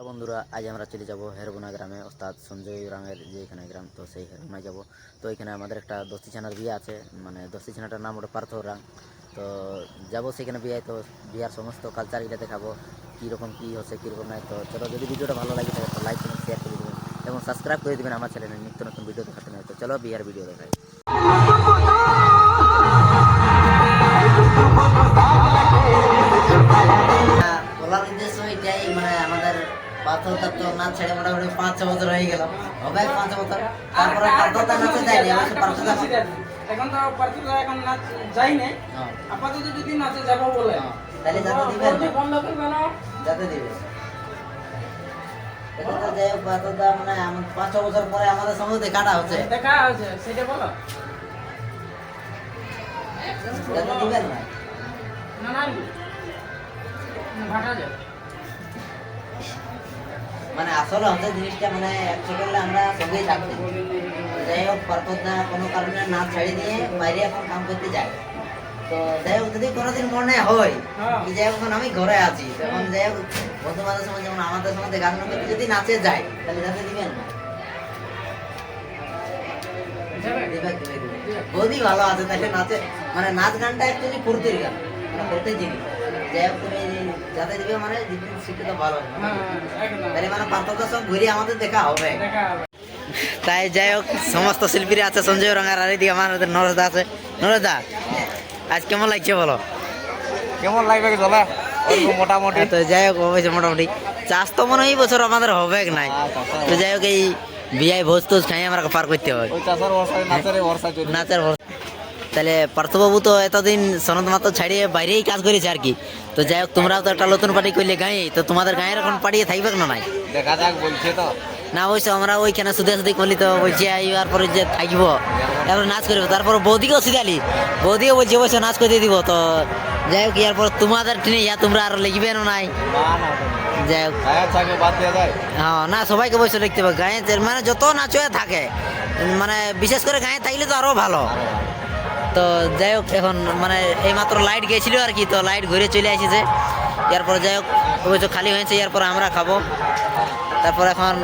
বন্ধুরা আজ আমরা চলে যাব হেরবোনা গ্রামে ওস্তাদ সঞ্জয় রাঙের যে এখানে গ্রাম, তো সেই হেরবোনায় যাব। তো এখানে আমাদের একটা দোস্তি ছানার বিয়ে আছে, মানে দোস্তি ছানাটার নাম ওটা পার্থ রাং। তো যাবো সেখানে বিয়ে, তো বিয়ার সমস্ত কালচার এটা দেখাবো, কীরকম কী হচ্ছে কীরকম নাই। তো চলো, যদি ভিডিওটা ভালো লাগে তাহলে লাইক কমেন্ট শেয়ার করে দেবেন এবং সাবস্ক্রাইব করে দেবেন আমার চ্যানেলে নিত্য নতুন ভিডিও দেখাতে নেই। তো চলো বিয়ার ভিডিও দেখাই। বলার উদ্দেশ্য এটাই, মানে আমাদের পাথরটা তো নাচ ছেড়ে মোটামুটি 5-6 বছর হয়ে গেল, হবে 5 বছর। তারপরে পাথরটা নাচে যায়নি, এখন তো পার্থদা এখন নাচ যাই নাই, আপাতত যদি নাচে যাব বলে তাহলে যাতে দিবেন, বন্ধ করবে না, যাতে দিবে। এটা তো যাই হোক, পাথরটা মানে 5-6 বছর পরে আমাদের সঙ্গে দেখা হচ্ছে, সেটা বলো। যাতে দিবেন না, না না ভাটা যায়। মানে আসলে হচ্ছে জিনিসটা, মানে এক সেকেন্ডে আমরা সঙ্গেই থাকতে। যাই হোক, পার্থদা কোনো কারণে নাচ ছেড়ে দিয়ে বাইরে এখন কাম করতে যায়। তো যাই হোক, যদি কোনোদিন মনে হয় যাই হোক আমি ঘরে আছি, তখন যাই হোক বন্ধু বান্ধবের সঙ্গে যেমন আমাদের সঙ্গে দেখাশোনা করতে যদি নাচে যায়, তাহলে যাতে দিবেন না, বহুতই ভালো আছে। তাহলে নাচে মানে নাচ গানটা একচুয়ালি ফুর্তির গান, মানে ফুর্তির জিনিস। যাই হোক তুমি যাতে দিবে মানে শিখতে তো ভালো, তাহলে মানে পার্থক্য সব ঘুরে আমাদের দেখা হবে। তাই যাই হোক, সমস্ত শিল্পীরা আছে, সঞ্জয় রঙার আর এদিকে আমাদের নরেশদা আছে। নরেশদা, আজ কেমন লাগছে বলো? কেমন লাগবে কি চলে মোটামুটি। তো যাই হোক, অবশ্যই মোটামুটি চাষ তো মনে হয় এই বছর আমাদের হবে নাই। তো যাই হোক, এই বিয়ায় ভোজ টোজ খাই আমরা পার করতে হবে, নাচের ভরসা। তাহলে পার্থবাবু তো এতদিন সনদ মাত্র ছাড়িয়ে বাইরেই কাজ করেছে আর কি। তো যাই হোক, তোমরাও তো একটা নতুন পার্টি করলে গাঁয়ে, তো তোমাদের গাঁয়ের এখন পাঠিয়ে থাকবে না নাই? দেখা যাক বলছে তো না, অবশ্য আমরা ওইখানে সুদে করলি, তো বলছি এইবার পরে যে থাকবো, তারপরে নাচ করবো। তারপর বৌদিকেও শিখালি, বৌদিও বলছি অবশ্য নাচ করে দিব। তো যাই হোক, এরপর তোমাদের ট্রেনে তোমরা আরো লিখবে না নাই? যাই হোক, হ্যাঁ, না সবাইকে অবশ্য লিখতে হবে গাঁয়ে, মানে যত নাচ হয়ে থাকে, মানে বিশেষ করে গাঁয়ে থাকলে তো আরো ভালো। তো যাই হোক, এখন মানে এইমাত্র লাইট গেছিল আর কি, তো লাইট ঘুরে চলে আসছে। এরপর যাই হোক, অবশ্য খালি হয়েছে, এরপর আমরা খাবো। তারপর এখন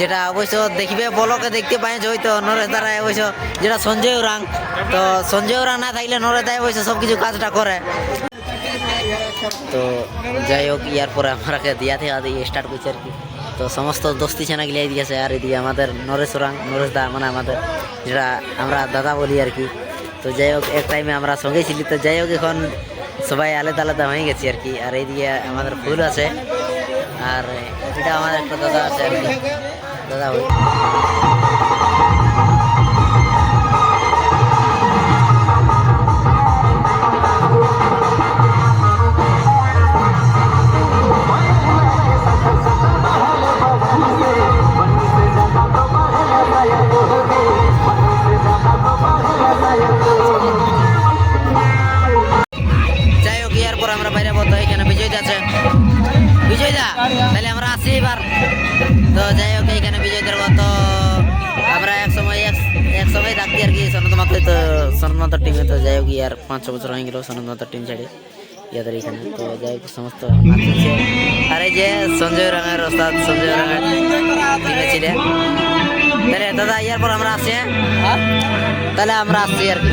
যেটা অবশ্য দেখবে বলকে দেখতে পাইছে, হয়তো নরেশ দ্বারা অবশ্য যেটা সঞ্জয় রাং। তো সঞ্জয় রাং না থাকলে নরেশ দায় অবশ্য সব কিছু কাজটা করে। তো যাই হোক, ইয়ার পরে আমরা দিয়া থেকে স্টার্ট করছি আর কি। তো সমস্ত দোস্তি ছানা গিয়ে দিয়েছে, আর এদিকে আমাদের নরেশ রাং, নরেশ দা মানে আমাদের যেটা আমরা দাদা বলি আর কি। তো যাই হোক, এক টাইমে আমরা সঙ্গেই ছিলি। তো যাই হোক, এখন সবাই আলাদা আলাদা হয়ে গেছি আর কি। আর এইদিকে আমাদের ফুল আছে, আর এটা আমাদের একটা দাদা আছে আর কি, দাদা ভাই। যাই হোক, এরপর আমরা বাইরে বলতো, এখানে বিজয় আছে, বিজয় দা, তাহলে আমরা আসি এবার। তো যাই হোক, এইখানে বিজয় দেব। তো আমরা এক সময় থাকতি আর কি সনদ মাত্র, তো সনদ মাত্র টিমে। তো যাই হোক, ইয়ার 5-6 বছর হয়ে গেল সনদ মাত্র টিম ছেড়ে ইয়াদের এখানে। তো যাই হোক, সমস্ত নাচছে। আর এই যে সঞ্জয় রাঙের ওস্তাদ, সঞ্জয় রাঙের টিমে ছিলেন। তাহলে দাদা, ইয়ার পর আমরা আসছি, তাহলে আমরা আসছি আর কি।